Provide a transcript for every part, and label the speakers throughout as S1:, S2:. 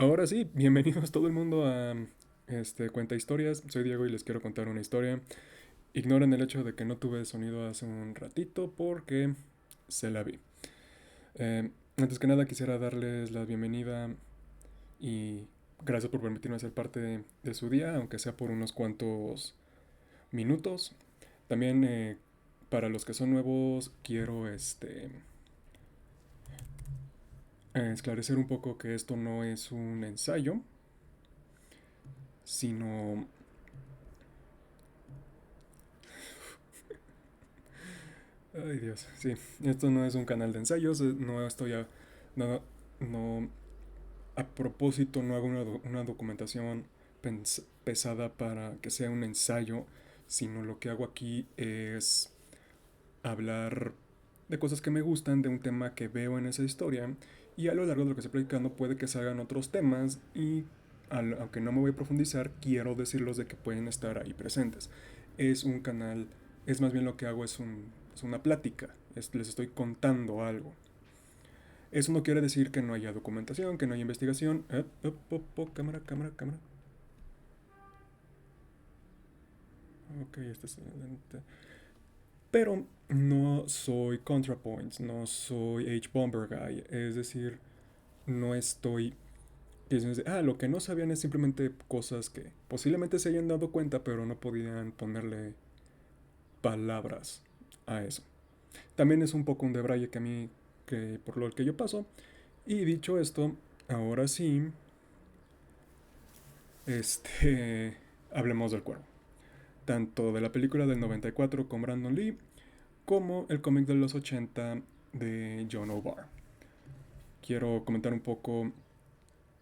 S1: Ahora sí, bienvenidos todo el mundo a Cuenta Historias. Soy Diego y les quiero contar una historia. Ignoren el hecho de que no tuve sonido hace un ratito porque se la vi. Antes que nada quisiera darles la bienvenida y gracias por permitirme ser parte de su día, aunque sea por unos cuantos minutos. También para los que son nuevos quiero esclarecer un poco que esto no es un ensayo, sino ay Dios, sí, esto no es un canal de ensayos, no estoy no, no, a propósito no hago una documentación pesada para que sea un ensayo, sino lo que hago aquí es hablar de cosas que me gustan, de un tema que veo en esa historia, y a lo largo de lo que estoy platicando puede que salgan otros temas y aunque no me voy a profundizar, quiero decirlos de que pueden estar ahí presentes. Es un canal, es más bien lo que hago es una plática, les estoy contando algo. Eso no quiere decir que no haya documentación, que no haya investigación. Cámara, cámara, cámara. Ok, este es excelente. Pero no soy ContraPoints, no soy H-Bomber Guy. Es decir, no estoy diciendo, lo que no sabían es simplemente cosas que posiblemente se hayan dado cuenta, pero no podían ponerle palabras a eso. También es un poco un debraye que a mí, que por lo que yo paso. Y dicho esto, ahora sí, este, hablemos del cuervo. Tanto de la película del 94 con Brandon Lee, como el cómic de los 80 de John O'Barr. Quiero comentar un poco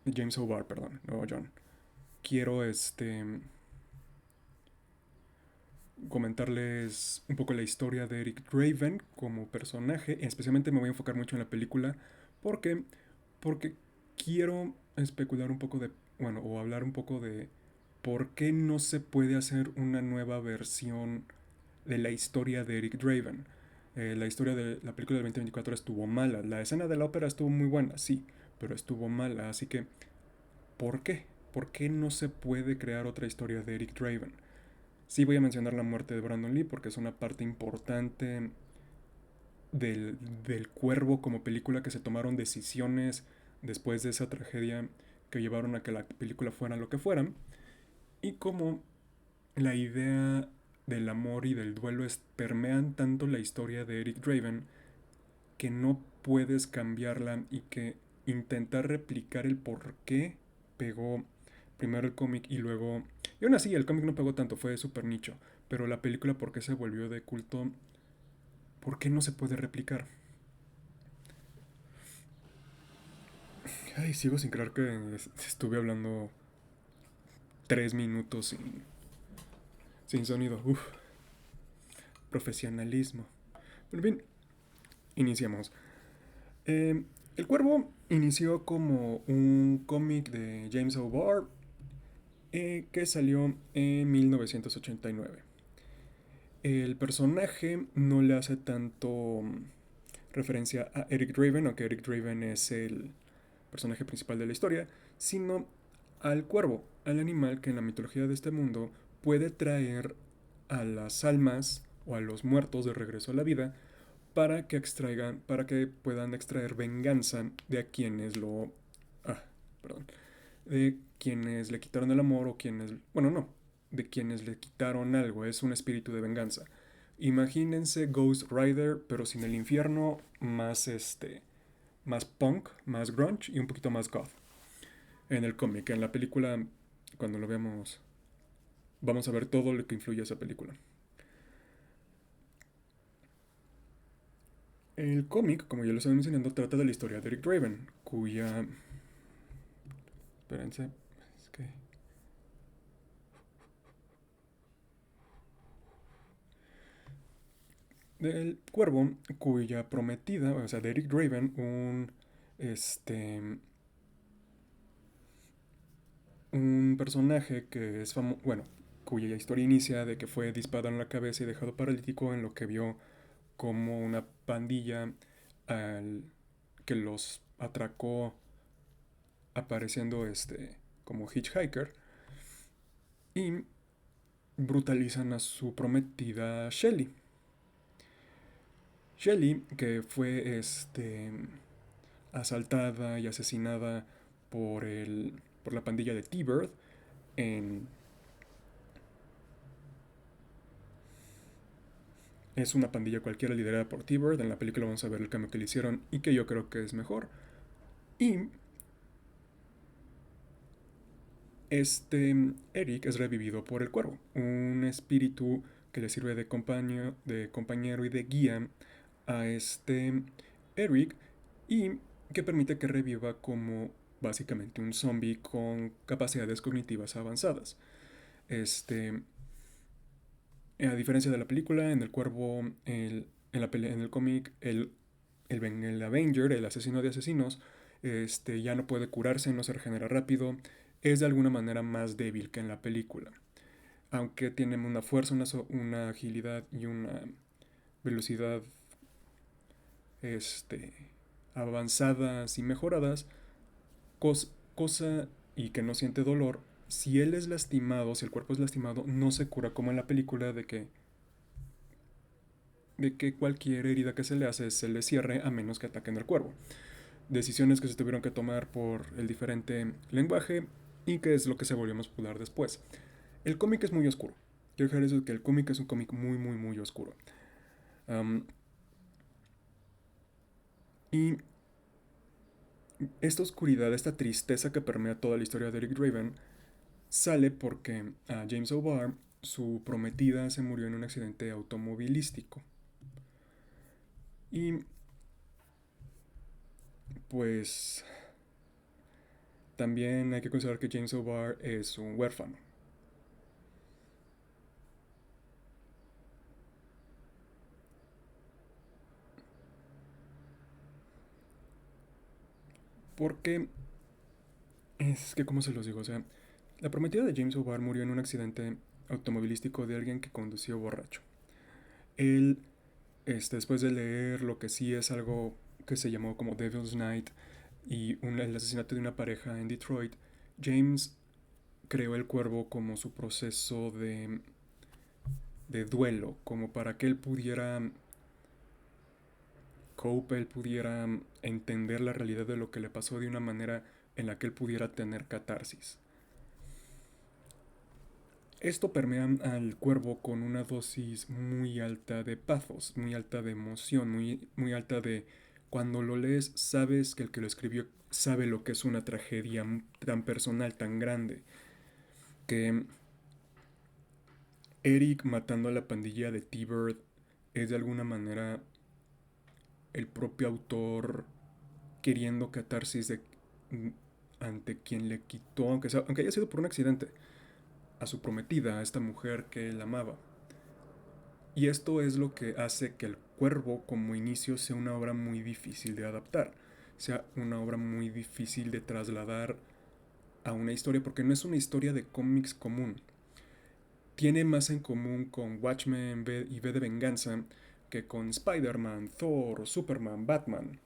S1: de James O'Barr, perdón, no John. Quiero comentarles un poco la historia de Eric Draven como personaje. Especialmente me voy a enfocar mucho en la película porque porque quiero especular un poco de, bueno, o hablar un poco de por qué no se puede hacer una nueva versión de la historia de Eric Draven. La historia de la película del 2024 estuvo mala. La escena de la ópera estuvo muy buena, sí, pero estuvo mala. Así que, ¿por qué? ¿Por qué no se puede crear otra historia de Eric Draven? Sí voy a mencionar la muerte de Brandon Lee porque es una parte importante del, del Cuervo como película, que se tomaron decisiones después de esa tragedia que llevaron a que la película fuera lo que fuera, y como la idea del amor y del duelo permean tanto la historia de Eric Draven que no puedes cambiarla, y que intentar replicar el por qué pegó primero el cómic y luego... Y aún así, el cómic no pegó tanto, fue súper nicho, pero la película, por qué se volvió de culto, por qué no se puede replicar. Ay, sigo sin creer que estuve hablando 3 minutos sin sonido. Uf, profesionalismo. Pero bien, iniciamos. El Cuervo inició como un cómic de James O'Barr que salió en 1989. El personaje no le hace tanto referencia a Eric Draven, aunque Eric Draven es el personaje principal de la historia, sino al cuervo, al animal que en la mitología de este mundo puede traer a las almas o a los muertos de regreso a la vida para que puedan extraer venganza de a quienes lo, ah, perdón, de quienes le quitaron el amor o quienes, bueno, no, de quienes le quitaron algo, es un espíritu de venganza. Imagínense Ghost Rider, pero sin el infierno, más más punk, más grunge y un poquito más goth. En el cómic, en la película, cuando lo veamos, vamos a ver todo lo que influye a esa película. El cómic, como ya lo estaba mencionando, trata de la historia de Eric Draven, cuya... Espérense, es que... Del cuervo, cuya prometida, o sea, de Eric Draven, un personaje que es famoso, bueno, cuya historia inicia de que fue disparado en la cabeza y dejado paralítico en lo que vio como una pandilla al, que los atracó apareciendo como hitchhiker y brutalizan a su prometida Shelly. Shelly, que fue asaltada y asesinada por la pandilla de T-Bird en... Es una pandilla cualquiera liderada por T-Bird. En la película vamos a ver el cambio que le hicieron y que yo creo que es mejor. Y Eric es revivido por el cuervo, un espíritu que le sirve de compañero y de guía a Eric y que permite que reviva como básicamente un zombie con capacidades cognitivas avanzadas. Este, a diferencia de la película, en el cuervo, en el cómic, el Avenger, el asesino de asesinos, ya no puede curarse, no se regenera rápido, es de alguna manera más débil que en la película. Aunque tiene una fuerza, una agilidad y una velocidad este, avanzadas y mejoradas, cosa y que no siente dolor, si él es lastimado, si el cuerpo es lastimado, no se cura como en la película de que cualquier herida que se le hace se le cierre a menos que ataquen al cuervo. Decisiones que se tuvieron que tomar por el diferente lenguaje y que es lo que se volvió más popular después. El cómic es muy oscuro. Quiero dejar eso de que el cómic es un cómic muy, muy, muy oscuro. Um, y esta oscuridad, esta tristeza que permea toda la historia de Eric Draven, sale porque a James O'Barr, su prometida, se murió en un accidente automovilístico. Y pues también hay que considerar que James O'Barr es un huérfano. Porque es que, ¿cómo se los digo? O sea, la prometida de James O'Barr murió en un accidente automovilístico de alguien que condució borracho. Él, después de leer lo que sí es algo que se llamó como Devil's Night y el asesinato de una pareja en Detroit, James creó el cuervo como su proceso de duelo, como para que él pudiera cope, él pudiera entender la realidad de lo que le pasó de una manera en la que él pudiera tener catarsis. Esto permea al cuervo con una dosis muy alta de pathos, muy alta de emoción, muy, muy alta de cuando lo lees sabes que el que lo escribió sabe lo que es una tragedia tan personal, tan grande, que Eric matando a la pandilla de T-Bird es de alguna manera el propio autor queriendo catarsis ante quien le quitó, aunque haya sido por un accidente, a su prometida, a esta mujer que él amaba. Y esto es lo que hace que El Cuervo como inicio sea una obra muy difícil de adaptar, sea una obra muy difícil de trasladar a una historia, porque no es una historia de cómics común. Tiene más en común con Watchmen y V de Venganza que con Spider-Man, Thor, Superman, Batman.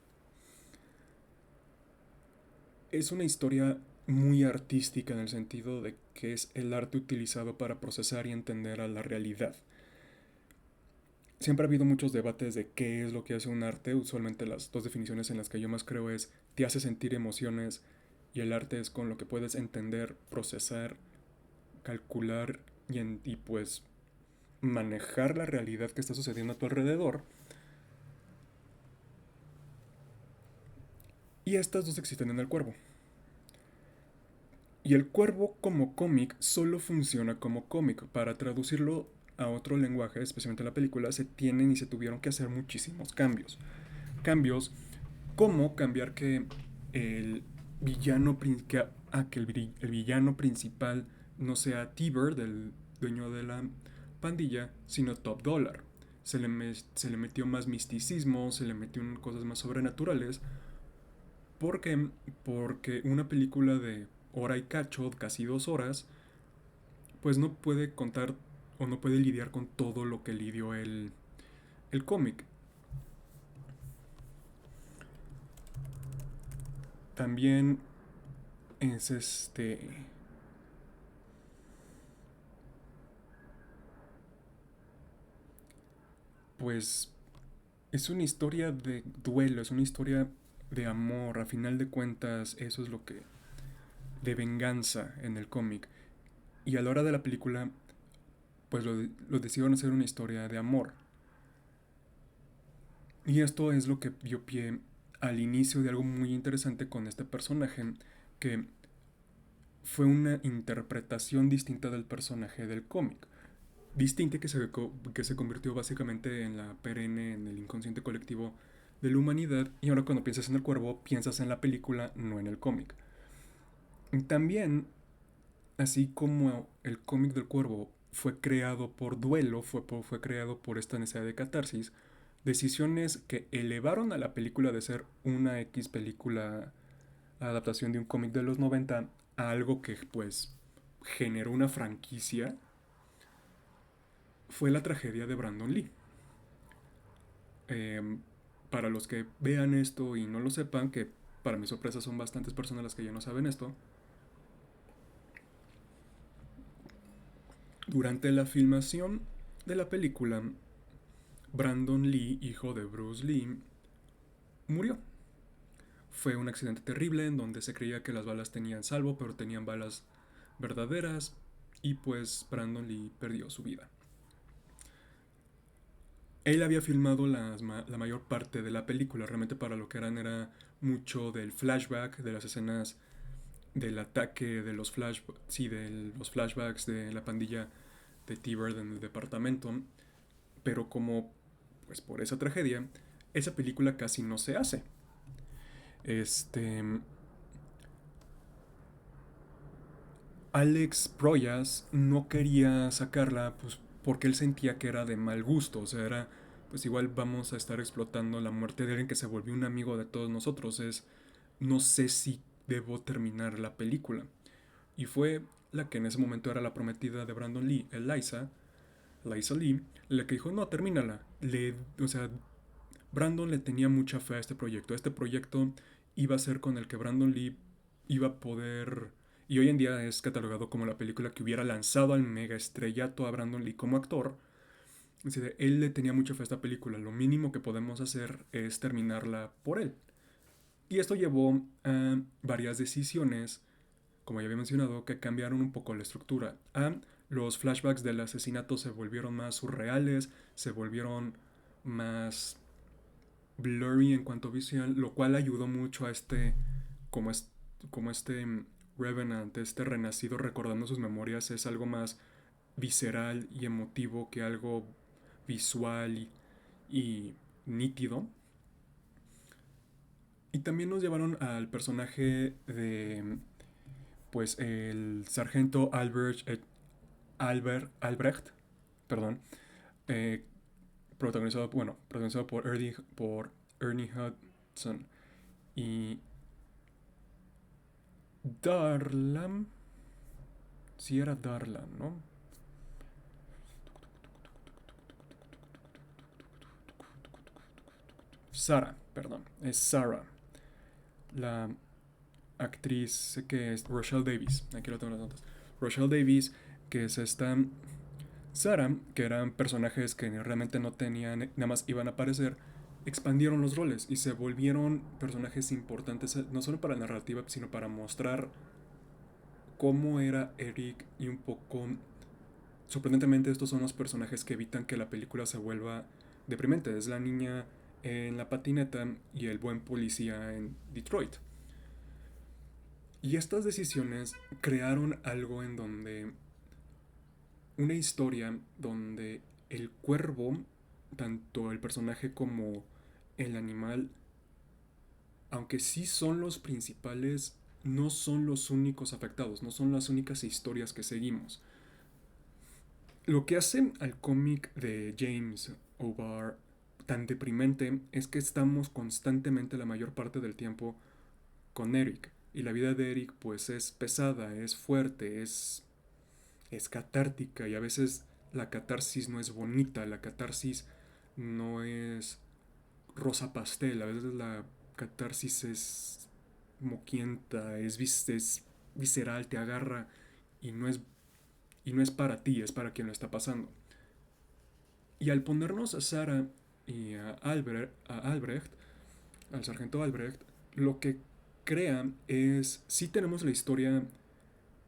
S1: Es una historia muy artística en el sentido de que es el arte utilizado para procesar y entender a la realidad. Siempre ha habido muchos debates de qué es lo que hace un arte. Usualmente las dos definiciones en las que yo más creo es te hace sentir emociones y el arte es con lo que puedes entender, procesar, calcular y pues manejar la realidad que está sucediendo a tu alrededor. Y estas dos existen en El Cuervo. Y El Cuervo como cómic solo funciona como cómic. Para traducirlo a otro lenguaje, especialmente la película, se tienen y se tuvieron que hacer muchísimos cambios. Cambios como cambiar que el villano el villano principal no sea T-Bird, el dueño de la pandilla, sino Top Dollar. Se le metió más misticismo, se le metió cosas más sobrenaturales. ¿Por qué? Porque una película de hora y cacho, casi 2 horas, pues no puede contar o no puede lidiar con todo lo que lidió el cómic. También es pues es una historia de duelo, es una historia de amor, a final de cuentas eso es lo que de venganza en el cómic. Y a la hora de la película pues lo decidieron hacer una historia de amor. Y esto es lo que dio pie al inicio de algo muy interesante con este personaje, que fue una interpretación distinta del personaje del cómic. Distinta que se convirtió básicamente en la perenne, en el inconsciente colectivo de la humanidad. Y ahora cuando piensas en el cuervo, piensas en la película, no en el cómic. Y también, así como el cómic del cuervo fue creado por duelo, fue creado por esta necesidad de catarsis, decisiones que elevaron a la película de ser una X película adaptación de un cómic de los 90 a algo que pues generó una franquicia, fue la tragedia de Brandon Lee. Eh, para los que vean esto y no lo sepan, que para mi sorpresa son bastantes personas las que ya no saben esto, durante la filmación de la película, Brandon Lee, hijo de Bruce Lee, murió. Fue un accidente terrible en donde se creía que las balas tenían salvo, pero tenían balas verdaderas y pues Brandon Lee perdió su vida. Él había filmado la mayor parte de la película, realmente para lo que eran era mucho del flashback, de las escenas del ataque, de los flashbacks de la pandilla de T-Bird en el departamento, pero como pues por esa tragedia, esa película casi no se hace. Este Alex Proyas no quería sacarla pues porque él sentía que era de mal gusto, o sea, era pues igual vamos a estar explotando la muerte de alguien que se volvió un amigo de todos nosotros, es no sé si debo terminar la película. Y fue la que en ese momento era la prometida de Brandon Lee, Eliza Lee, la que dijo, no, termínala. O sea, Brandon le tenía mucha fe a este proyecto. Este proyecto iba a ser con el que Brandon Lee iba a poder... Y hoy en día es catalogado como la película que hubiera lanzado al mega estrellato a Brandon Lee como actor. Es decir, él le tenía mucha fe a esta película. Lo mínimo que podemos hacer es terminarla por él. Y esto llevó a varias decisiones, como ya había mencionado, que cambiaron un poco la estructura. Los flashbacks del asesinato se volvieron más surreales, se volvieron más blurry en cuanto a visual, lo cual ayudó mucho a como, es, como Revenant, este renacido recordando sus memorias, es algo más visceral y emotivo que algo visual y nítido. Y también nos llevaron al personaje de, pues, el sargento Albrecht, perdón, eh, protagonizado por Ernie Hudson y Darlan, si era Darlan, ¿no? Sarah, perdón, es Sarah, la actriz que es Rochelle Davis, aquí lo tengo en las notas. Rochelle Davis, que es esta Sarah, que eran personajes que realmente no tenían, nada más iban a aparecer, expandieron los roles y se volvieron personajes importantes, no solo para la narrativa, sino para mostrar cómo era Eric y un poco... Sorprendentemente estos son los personajes que evitan que la película se vuelva deprimente. Es la niña en la patineta y el buen policía en Detroit. Y estas decisiones crearon algo en donde... Una historia donde el cuervo, tanto el personaje como el animal, aunque sí son los principales, no son los únicos afectados, no son las únicas historias que seguimos. Lo que hace al cómic de James O'Barr tan deprimente es que estamos constantemente la mayor parte del tiempo con Eric. Y la vida de Eric pues es pesada, es fuerte, es catártica y a veces la catarsis no es bonita, la catarsis no es rosa pastel, a veces la catarsis es moquienta, es visceral, te agarra y y no es para ti, es para quien lo está pasando. Y al ponernos a Sarah y a Albrecht, al sargento Albrecht, lo que crea es, sí tenemos la historia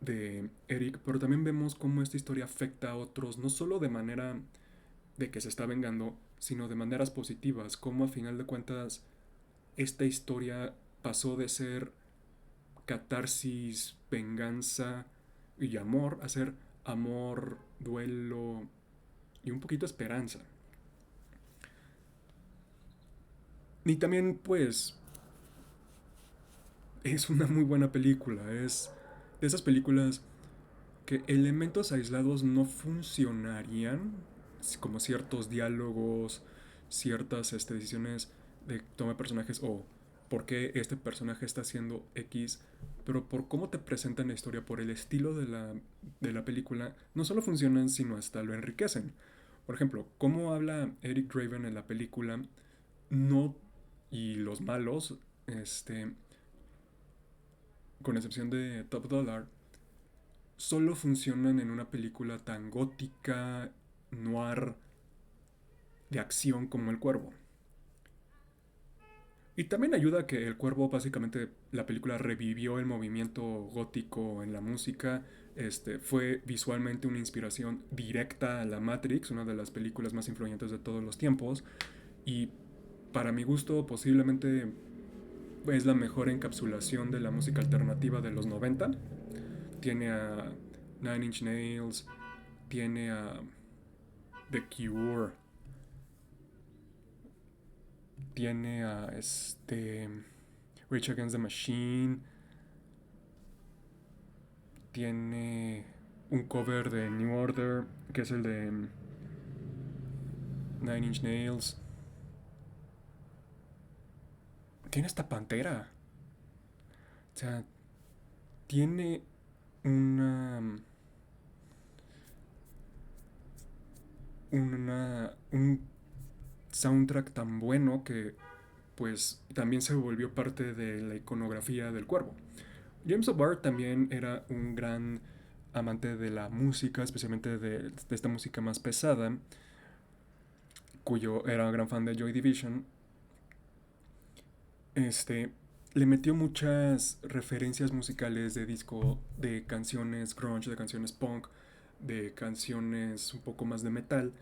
S1: de Eric, pero también vemos cómo esta historia afecta a otros, no solo de manera de que se está vengando, sino de maneras positivas, cómo a final de cuentas esta historia pasó de ser catarsis, venganza y amor a ser amor, duelo y un poquito esperanza. Y también pues es una muy buena película, es de esas películas que elementos aislados no funcionarían, como ciertos diálogos, ciertas decisiones de toma de personajes o por qué este personaje está haciendo X, pero por cómo te presentan la historia, por el estilo de la película, no solo funcionan, sino hasta lo enriquecen. Por ejemplo, cómo habla Eric Draven en la película, no, y los malos, este, con excepción de Top Dollar, solo funcionan en una película tan gótica, noir, de acción como El Cuervo. Y también ayuda que El Cuervo, básicamente, la película revivió el movimiento gótico en la música. Fue visualmente una inspiración directa a la Matrix, una de las películas más influyentes de todos los tiempos. Y para mi gusto, posiblemente es la mejor encapsulación de la música alternativa de los 90. Tiene a Nine Inch Nails, tiene a The Cure, tiene a Rage Against the Machine, tiene un cover de New Order, que es el de Nine Inch Nails. Tiene esta Pantera. O sea, tiene una un soundtrack tan bueno que pues también se volvió parte de la iconografía del Cuervo. James O'Barr también era un gran amante de la música, especialmente de esta música más pesada, cuyo era un gran fan de Joy Division. Este le metió muchas referencias musicales de disco, de canciones grunge, de canciones punk, de canciones un poco más de metal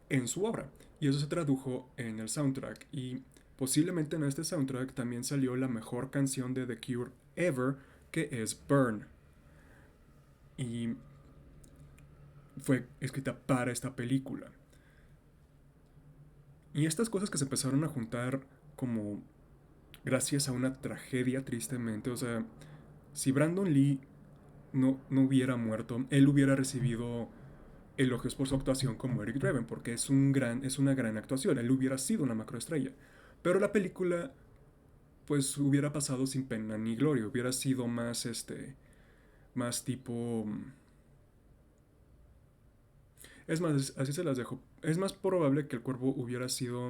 S1: en su obra. Y eso se tradujo en el soundtrack. Y posiblemente en este soundtrack también salió la mejor canción de The Cure ever, que es Burn. Y fue escrita para esta película. Y estas cosas que se empezaron a juntar como gracias a una tragedia, tristemente. O sea, si Brandon Lee no hubiera muerto, él hubiera recibido elogios por su actuación como Eric Draven, porque es una gran actuación, él hubiera sido una macroestrella. Pero la película, pues hubiera pasado sin pena ni gloria, hubiera sido más, más tipo... Es más, así se las dejo. Es más probable que el cuervo hubiera sido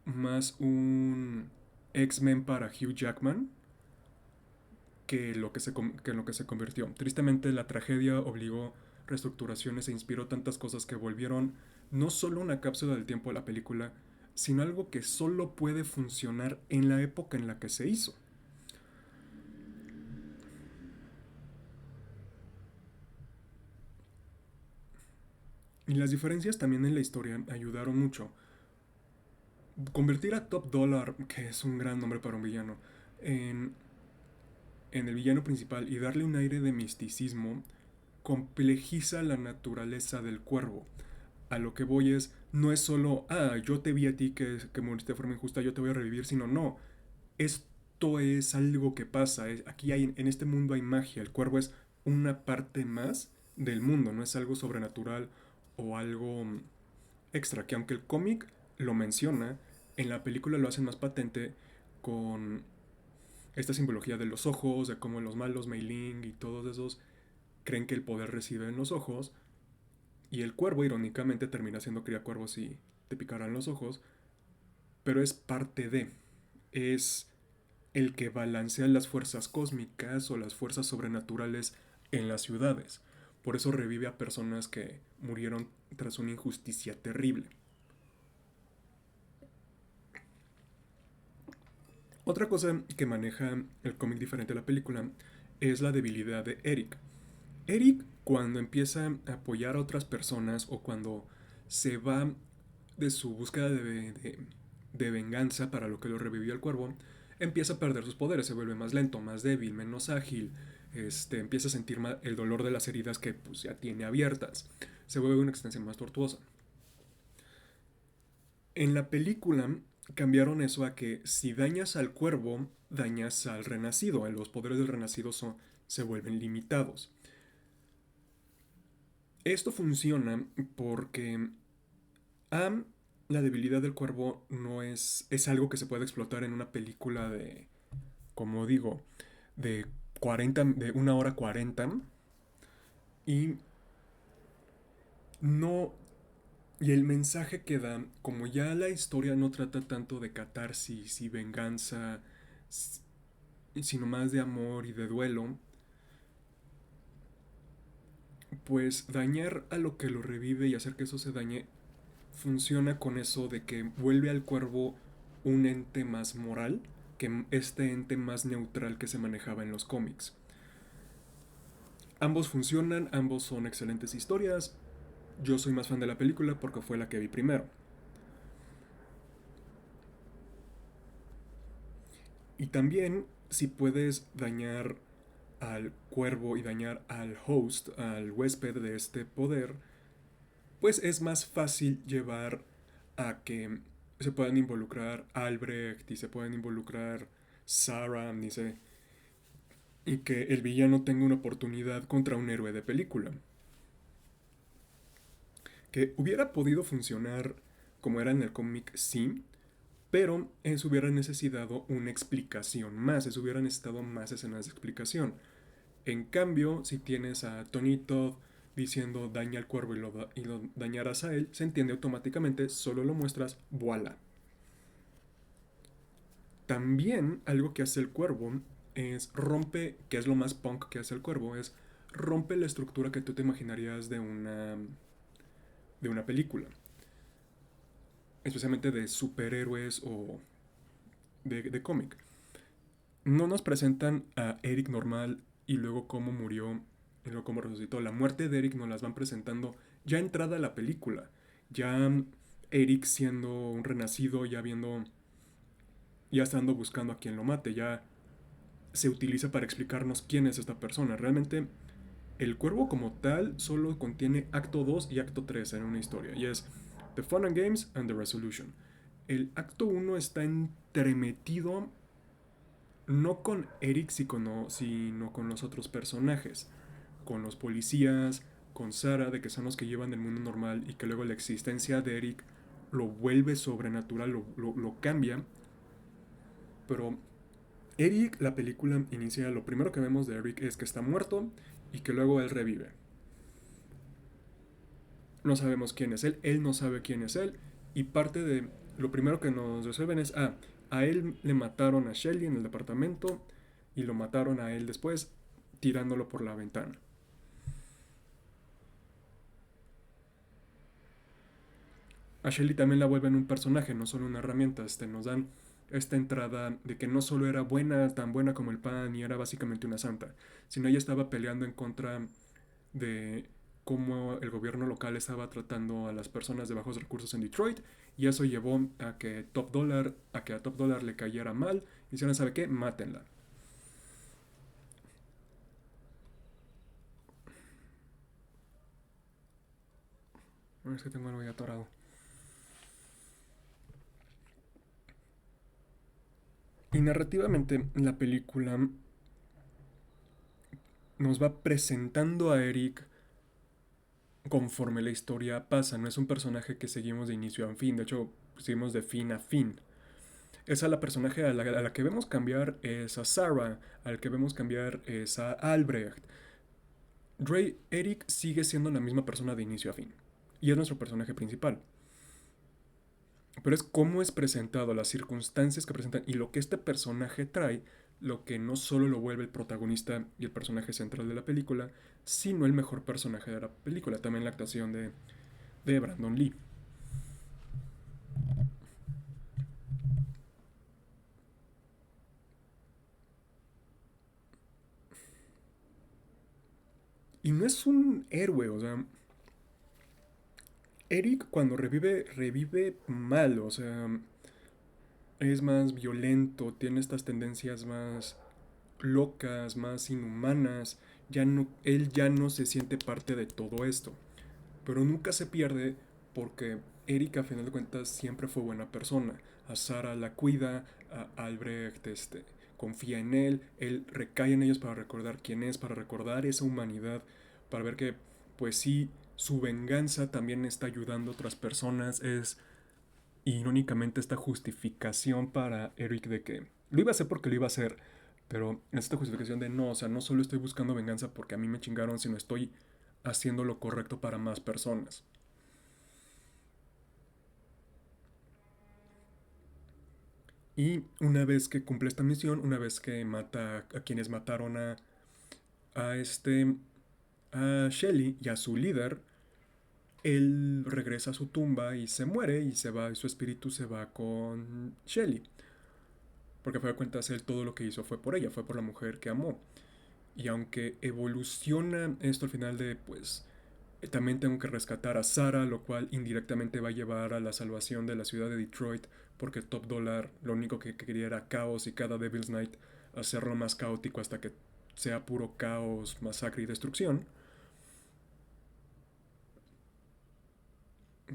S1: más un X-Men para Hugh Jackman que en lo que se convirtió. Tristemente, la tragedia obligó reestructuraciones e inspiró tantas cosas que volvieron no solo una cápsula del tiempo de la película, sino algo que solo puede funcionar en la época en la que se hizo. Y las diferencias también en la historia ayudaron mucho. Convertir a Top Dollar, que es un gran nombre para un villano, en, en el villano principal y darle un aire de misticismo complejiza la naturaleza del cuervo. A lo que voy es, no es solo, yo te vi a ti que moriste de forma injusta, yo te voy a revivir, sino no, esto es algo que pasa, aquí en este mundo hay magia, el cuervo es una parte más del mundo, no es algo sobrenatural o algo extra, que aunque el cómic lo menciona, en la película lo hacen más patente con esta simbología de los ojos, de cómo los malos, Mei Ling y todos esos creen que el poder reside en los ojos, y el cuervo, irónicamente, termina siendo criacuervo si te picaran los ojos, pero es parte de. Es el que balancea las fuerzas cósmicas o las fuerzas sobrenaturales en las ciudades. Por eso revive a personas que murieron tras una injusticia terrible. Otra cosa que maneja el cómic diferente a la película es la debilidad de Eric. Eric, cuando empieza a apoyar a otras personas o cuando se va de su búsqueda de venganza para lo que lo revivió el cuervo, empieza a perder sus poderes, se vuelve más lento, más débil, menos ágil, empieza a sentir el dolor de las heridas que pues, ya tiene abiertas, se vuelve una extensión más tortuosa. En la película cambiaron eso a que si dañas al cuervo, dañas al renacido, los poderes del renacido se vuelven limitados. Esto funciona porque la debilidad del cuervo no es algo que se puede explotar en una película de, como digo, de 40, de 1 hora 40 y no. Y el mensaje que da, como ya la historia no trata tanto de catarsis y venganza, sino más de amor y de duelo, pues dañar a lo que lo revive y hacer que eso se dañe funciona con eso de que vuelve al cuervo un ente más moral que este ente más neutral que se manejaba en los cómics. Ambos funcionan, ambos son excelentes historias. Yo soy más fan de la película porque fue la que vi primero. Y también, si puedes dañar al cuervo y dañar al host, al huésped de este poder, pues es más fácil llevar a que se puedan involucrar Albrecht y se puedan involucrar Sarah, dice, y que el villano tenga una oportunidad contra un héroe de película. Que hubiera podido funcionar como era en el cómic, sí, pero eso hubiera necesitado una explicación más, eso hubiera necesitado más escenas de explicación. En cambio, si tienes a Tony Todd diciendo daña al cuervo y lo dañarás a él, se entiende automáticamente, solo lo muestras, voilà. También algo que hace el cuervo es rompe, que es lo más punk que hace el cuervo, es rompe la estructura que tú te imaginarías de una película. Especialmente de superhéroes o de cómic. No nos presentan a Eric normal y luego cómo murió y luego cómo resucitó. La muerte de Eric nos las van presentando ya entrada la película. Ya Eric siendo un renacido, ya estando buscando a quien lo mate, ya se utiliza para explicarnos quién es esta persona. Realmente el cuervo como tal solo contiene acto 2 y acto 3 en una historia. Y es The Fun and Games and The Resolution. El acto 1 está entremetido no con Eric, sino con los otros personajes. Con los policías, con Sarah, de que son los que llevan el mundo normal y que luego la existencia de Eric lo vuelve sobrenatural, lo cambia. Pero Eric, la película inicia, lo primero que vemos de Eric es que está muerto y que luego él revive. No sabemos quién es él no sabe quién es él, y parte de lo primero que nos resuelven es, a él le mataron a Shelly en el departamento y lo mataron a él después tirándolo por la ventana. A Shelly también la vuelven un personaje, no solo una herramienta. Nos dan esta entrada de que no solo era buena, tan buena como el pan y era básicamente una santa, sino ella estaba peleando en contra de cómo el gobierno local estaba tratando a las personas de bajos recursos en Detroit, y eso llevó a que a Top Dollar le cayera mal y dijeron, ¿sabe qué? Mátenla. Es que tengo algo ahí atorado. Y narrativamente la película nos va presentando a Eric conforme la historia pasa. No es un personaje que seguimos de inicio a fin, de hecho seguimos de fin a fin. Es a la personaje a la que vemos cambiar es a Sarah, al que vemos cambiar es a Albrecht. Eric sigue siendo la misma persona de inicio a fin. Y es nuestro personaje principal. pero es cómo es presentado, las circunstancias que presentan y lo que este personaje trae, lo que no solo lo vuelve el protagonista y el personaje central de la película, sino el mejor personaje de la película, también la actuación de Brandon Lee. Y no es un héroe, o sea, Eric cuando revive, revive mal, o sea, es más violento, tiene estas tendencias más locas, más inhumanas, ya no, él ya no se siente parte de todo esto, pero nunca se pierde porque Eric a final de cuentas siempre fue buena persona. A Sara la cuida, a Albrecht confía en él recae en ellos para recordar quién es, para recordar esa humanidad, para ver que pues sí, su venganza también está ayudando a otras personas, es irónicamente esta justificación para Eric de que lo iba a hacer porque lo iba a hacer, pero esta justificación de no, o sea, no solo estoy buscando venganza porque a mí me chingaron, sino estoy haciendo lo correcto para más personas. Y una vez que cumple esta misión, una vez que mata a quienes mataron a este a Shelly y a su líder, él regresa a su tumba y se muere y se va, y su espíritu se va con Shelly. Porque a fin de cuentas él todo lo que hizo fue por ella, fue por la mujer que amó. Y aunque evoluciona esto al final de, pues, también tengo que rescatar a Sarah, lo cual indirectamente va a llevar a la salvación de la ciudad de Detroit, porque Top Dollar lo único que quería era caos y cada Devil's Night hacerlo más caótico hasta que sea puro caos, masacre y destrucción.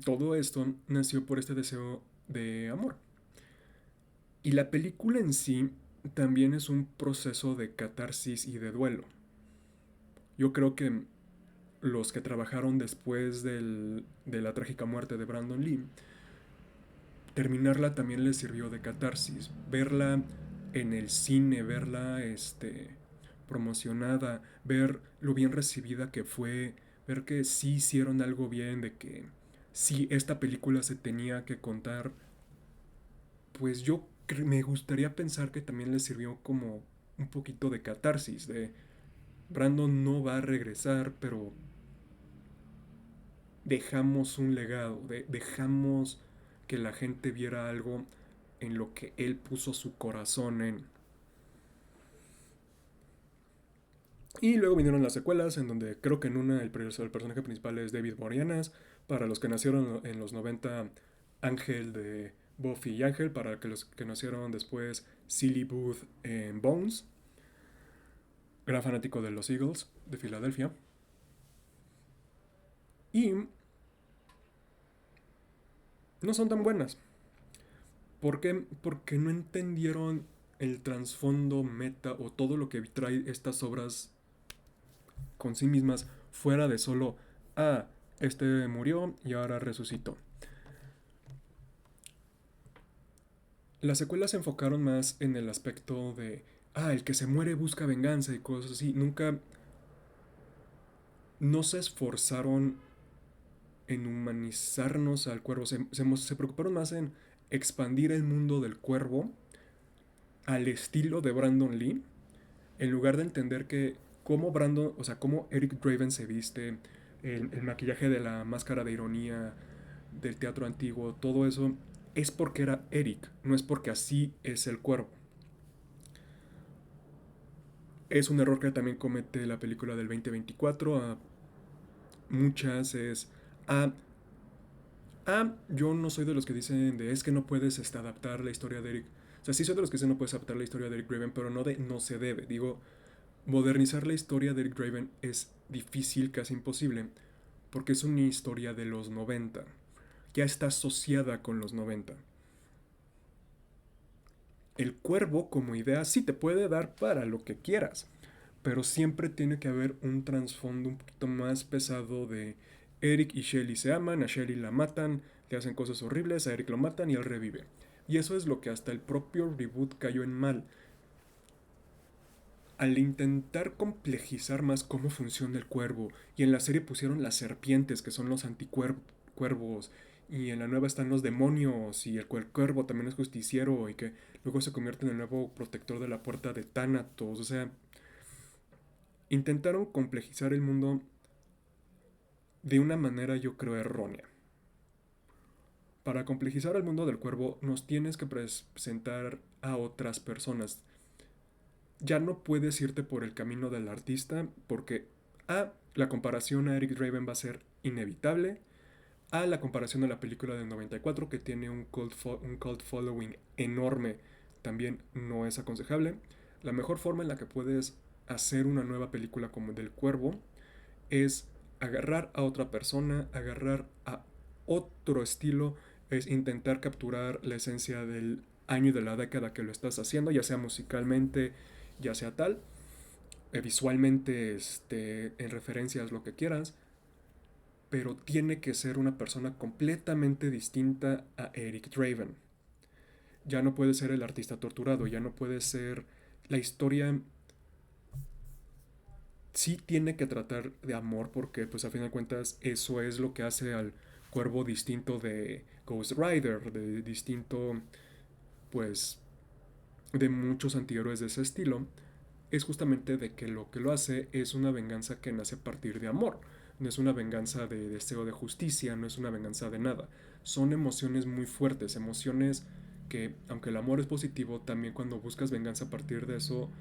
S1: Todo esto nació por este deseo de amor. Y la película en sí también es un proceso de catarsis y de duelo. Yo creo que los que trabajaron después de la trágica muerte de Brandon Lee, terminarla también les sirvió de catarsis. Verla en el cine, verla promocionada, ver lo bien recibida que fue, ver que sí hicieron algo bien, de que sí esta película se tenía que contar, pues yo me gustaría pensar que también les sirvió como un poquito de catarsis, de Brandon no va a regresar, pero dejamos un legado, dejamos que la gente viera algo en lo que él puso su corazón en. Y luego vinieron las secuelas, en donde creo que en una el personaje principal es David Boreanaz. Para los que nacieron en los 90, Ángel de Buffy y Ángel. Para los que nacieron después, Silly Booth en Bones. Gran fanático de los Eagles de Filadelfia. Y no son tan buenas. ¿Por qué? Porque no entendieron el trasfondo meta o todo lo que trae estas obras con sí mismas fuera de solo, ah, este murió y ahora resucitó. Las secuelas se enfocaron más en el aspecto de, ah, el que se muere busca venganza y cosas así. Nunca, no se esforzaron en humanizarnos al cuervo. Se preocuparon más en expandir el mundo del cuervo al estilo de Brandon Lee, en lugar de entender que cómo Brandon, o sea, cómo Eric Draven se viste, el maquillaje de la máscara de ironía del teatro antiguo, todo eso es porque era Eric, no es porque así es el cuervo. Es un error que también comete la película del 2024. Muchas es. Ah, yo no soy de los que dicen de es que no puedes adaptar la historia de Eric. O sea, sí soy de los que dicen no puedes adaptar la historia de Eric Draven, pero no se debe. Digo, modernizar la historia de Eric Draven es difícil, casi imposible, porque es una historia de los 90. Ya está asociada con los 90. El cuervo como idea sí te puede dar para lo que quieras, pero siempre tiene que haber un trasfondo un poquito más pesado de Eric y Shelly se aman, a Shelly la matan, le hacen cosas horribles, a Eric lo matan y él revive. Y eso es lo que hasta el propio reboot cayó en mal. Al intentar complejizar más cómo funciona el cuervo, y en la serie pusieron las serpientes, que son los anticuervos, y en la nueva están los demonios y el cuervo también es justiciero y que luego se convierte en el nuevo protector de la puerta de Thanatos. O sea, intentaron complejizar el mundo de una manera yo creo errónea. Para complejizar el mundo del cuervo nos tienes que presentar a otras personas. Ya no puedes irte por el camino del artista porque la comparación a Eric Draven va a ser inevitable. La comparación a la película del 94 que tiene un cult following enorme también no es aconsejable. La mejor forma en la que puedes hacer una nueva película como del cuervo es agarrar a otra persona, agarrar a otro estilo, es intentar capturar la esencia del año y de la década que lo estás haciendo, ya sea musicalmente, ya sea tal, visualmente, en referencias, lo que quieras, pero tiene que ser una persona completamente distinta a Eric Draven. Ya no puede ser el artista torturado, ya no puede ser la historia. Sí tiene que tratar de amor porque pues a fin de cuentas eso es lo que hace al cuervo distinto de Ghost Rider, de distinto pues de muchos antihéroes de ese estilo, es justamente de que lo hace es una venganza que nace a partir de amor. No es una venganza de deseo de justicia, no es una venganza de nada. Son emociones muy fuertes, emociones que, aunque el amor es positivo, también cuando buscas venganza a partir de eso,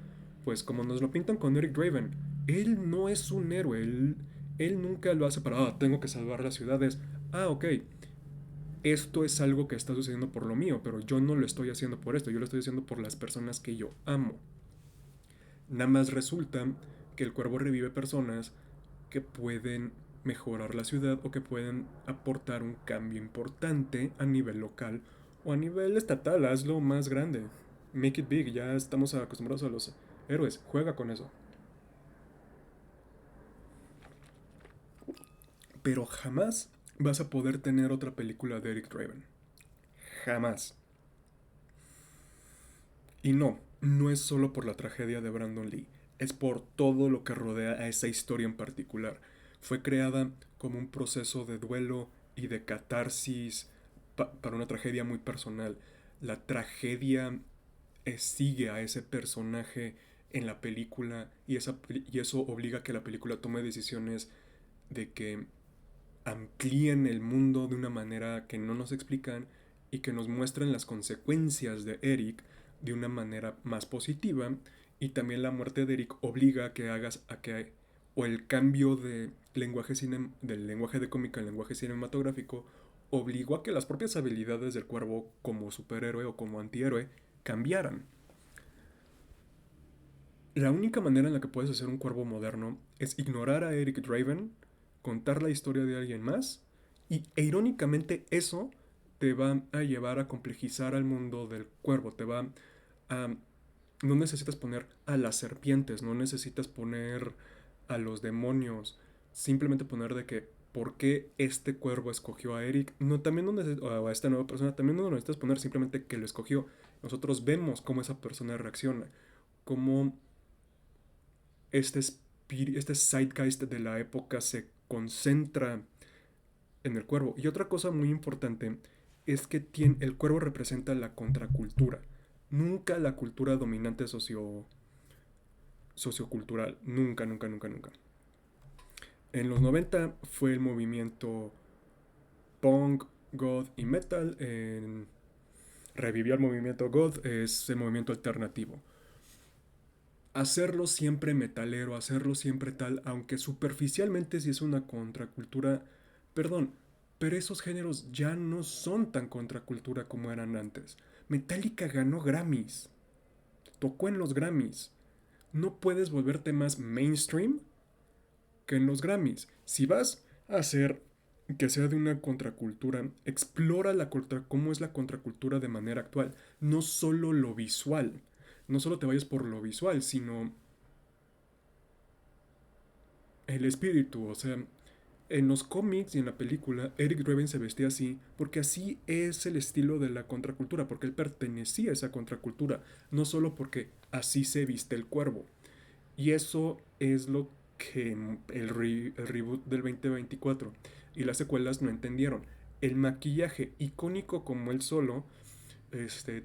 S1: pues como nos lo pintan con Eric Draven, él no es un héroe, él nunca lo hace para, tengo que salvar las ciudades. Ok, esto es algo que está sucediendo por lo mío, pero yo no lo estoy haciendo por esto, yo lo estoy haciendo por las personas que yo amo. Nada más resulta que el cuervo revive personas que pueden mejorar la ciudad o que pueden aportar un cambio importante a nivel local o a nivel estatal. Hazlo más grande. Make it big. Ya estamos acostumbrados a los héroes. Juega con eso. Pero jamás vas a poder tener otra película de Eric Draven. Jamás. Y no es solo por la tragedia de Brandon Lee, es por todo lo que rodea a esa historia en particular. Fue creada como un proceso de duelo y de catarsis para una tragedia muy personal. La tragedia sigue a ese personaje en la película y eso obliga a que la película tome decisiones de que amplíen el mundo de una manera que no nos explican y que nos muestren las consecuencias de Eric de una manera más positiva. Y también la muerte de Eric obliga a que hagas a que o el cambio de del lenguaje de cómica al lenguaje cinematográfico obligó a que las propias habilidades del cuervo como superhéroe o como antihéroe cambiaran. La única manera en la que puedes hacer un cuervo moderno es ignorar a Eric Draven, contar la historia de alguien más, e irónicamente eso te va a llevar a complejizar al mundo del cuervo, te va a... No necesitas poner a las serpientes, no necesitas poner a los demonios, simplemente poner de que por qué este cuervo escogió a Eric, no, también no o a esta nueva persona, también no necesitas poner simplemente que lo escogió. Nosotros vemos cómo esa persona reacciona, cómo este zeitgeist de la época se concentra en el cuervo. Y otra cosa muy importante es que el cuervo representa la contracultura, nunca la cultura dominante sociocultural, nunca, nunca, nunca, nunca. En los 90 fue el movimiento punk, goth y metal. Revivió el movimiento goth, es el movimiento alternativo. Hacerlo siempre metalero, hacerlo siempre tal, aunque superficialmente sí es una contracultura, perdón, pero esos géneros ya no son tan contracultura como eran antes. Metallica ganó Grammys, tocó en los Grammys. No puedes volverte más mainstream que en los Grammys. Si vas a hacer que sea de una contracultura, explora cómo es la contracultura de manera actual, no solo lo visual. No solo te vayas por lo visual, sino el espíritu. O sea, en los cómics y en la película, Eric Draven se vestía así porque así es el estilo de la contracultura, porque él pertenecía a esa contracultura, no solo porque así se viste el cuervo. Y eso es lo que el reboot del 2024 y las secuelas no entendieron. el maquillaje icónico como él solo,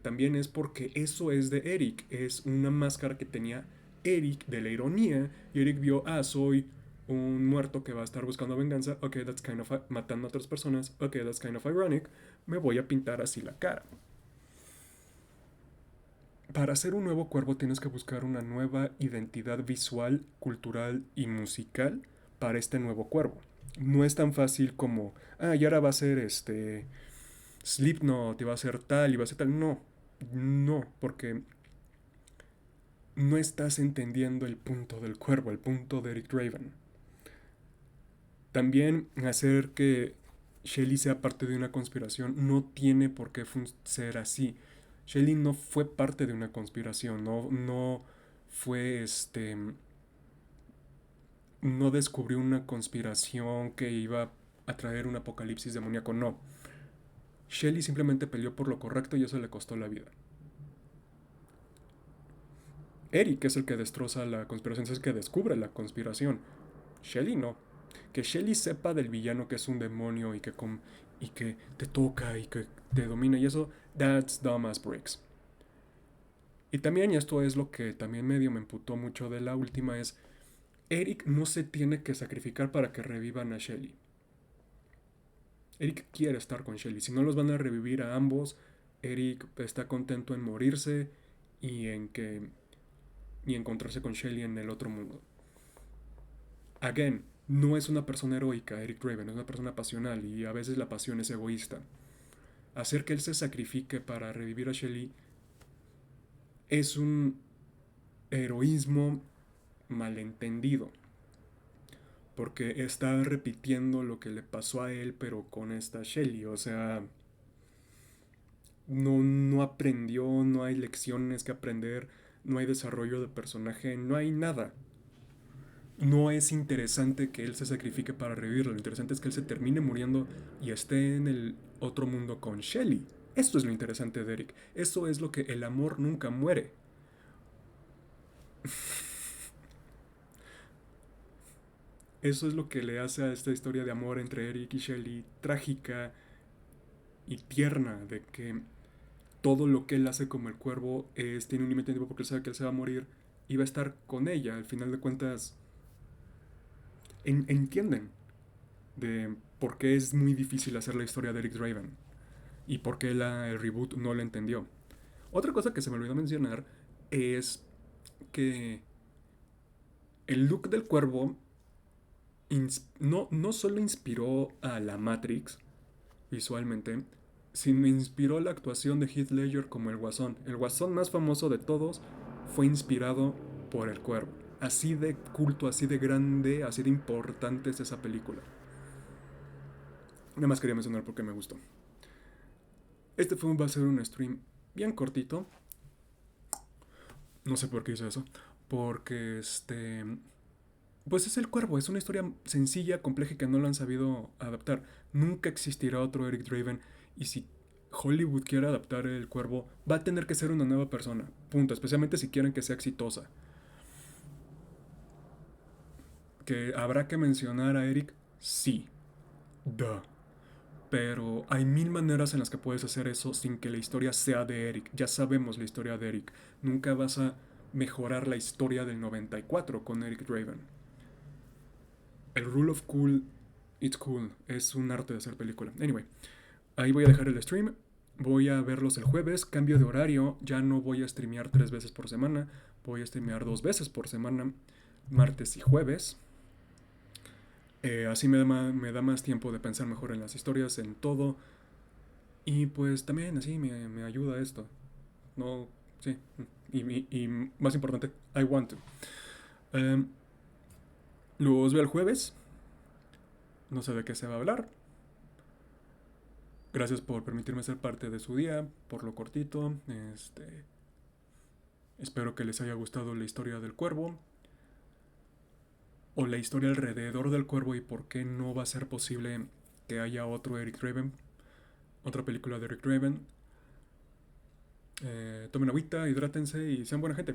S1: también es porque eso es de Eric. Es una máscara que tenía Eric de la ironía. Y Eric vio, soy un muerto que va a estar buscando venganza. Ok, that's kind of matando a otras personas. Ok, that's kind of ironic. Me voy a pintar así la cara. Para hacer un nuevo cuervo tienes que buscar una nueva identidad visual, cultural y musical para este nuevo cuervo. No es tan fácil como, y ahora va a ser Slipknot, y va a ser tal, y va a ser tal. No, no, porque no estás entendiendo el punto del cuervo, el punto de Eric Draven. También hacer que Shelly sea parte de una conspiración no tiene por qué ser así. Shelly no fue parte de una conspiración, no fue no descubrió una conspiración que iba a traer un apocalipsis demoníaco, no. Shelly simplemente peleó por lo correcto y eso le costó la vida. Eric es el que destroza la conspiración, es el que descubre la conspiración. Shelly no. Que Shelly sepa del villano que es un demonio y que te toca y que te domina y eso, that's dumb as bricks. Y también, y esto es lo que también medio me emputó mucho de la última, es Eric no se tiene que sacrificar para que revivan a Shelly. Eric quiere estar con Shelly. Si no los van a revivir a ambos, Eric está contento en morirse y en que y encontrarse con Shelly en el otro mundo. Again, no es una persona heroica, Eric Draven, es una persona pasional y a veces la pasión es egoísta. Hacer que él se sacrifique para revivir a Shelly es un heroísmo malentendido, porque está repitiendo lo que le pasó a él, pero con esta Shelly, o sea, no aprendió, no hay lecciones que aprender, no hay desarrollo de personaje, no hay nada. No es interesante que él se sacrifique para revivirlo. Lo interesante es que él se termine muriendo y esté en el otro mundo con Shelly. Esto es lo interesante de Eric. Eso es lo que el amor nunca muere. Eso es lo que le hace a esta historia de amor entre Eric y Shelly trágica y tierna. De que todo lo que él hace como el cuervo tiene un límite de tiempo porque él sabe que él se va a morir y va a estar con ella. Al final de cuentas, entienden de por qué es muy difícil hacer la historia de Eric Draven y por qué el reboot no lo entendió. Otra cosa que se me olvidó mencionar es que el look del cuervo no solo inspiró a la Matrix visualmente, sino inspiró la actuación de Heath Ledger como el Guasón. El Guasón más famoso de todos fue inspirado por el cuervo. Así de culto, así de grande, así de importante es esa película. Nada más quería mencionar porque me gustó. Va a ser un stream bien cortito. No sé por qué hice eso. Porque pues es el cuervo, es una historia sencilla, compleja y que no lo han sabido adaptar. Nunca existirá otro Eric Draven. Y si Hollywood quiere adaptar el cuervo, va a tener que ser una nueva persona. Punto. Especialmente si quieren que sea exitosa. ¿Que habrá que mencionar a Eric? Sí. Duh. Pero hay mil maneras en las que puedes hacer eso sin que la historia sea de Eric. Ya sabemos la historia de Eric. Nunca vas a mejorar la historia del 94 con Eric Draven. El rule of cool, it's cool. Es un arte de hacer película. Anyway, ahí voy a dejar el stream. Voy a verlos el jueves. Cambio de horario. Ya no voy a streamear 3 veces por semana. Voy a streamear 2 veces por semana. Martes y jueves. Así me da más tiempo de pensar mejor en las historias, en todo. Y pues también así me ayuda esto. No, sí. Y más importante, I want to. Um, los veo el jueves. No sé de qué se va a hablar. Gracias por permitirme ser parte de su día, por lo cortito. Espero que les haya gustado la historia del cuervo. O la historia alrededor del cuervo y por qué no va a ser posible que haya otro Eric Draven. Otra película de Eric Draven. Tomen agüita, hidrátense y sean buena gente.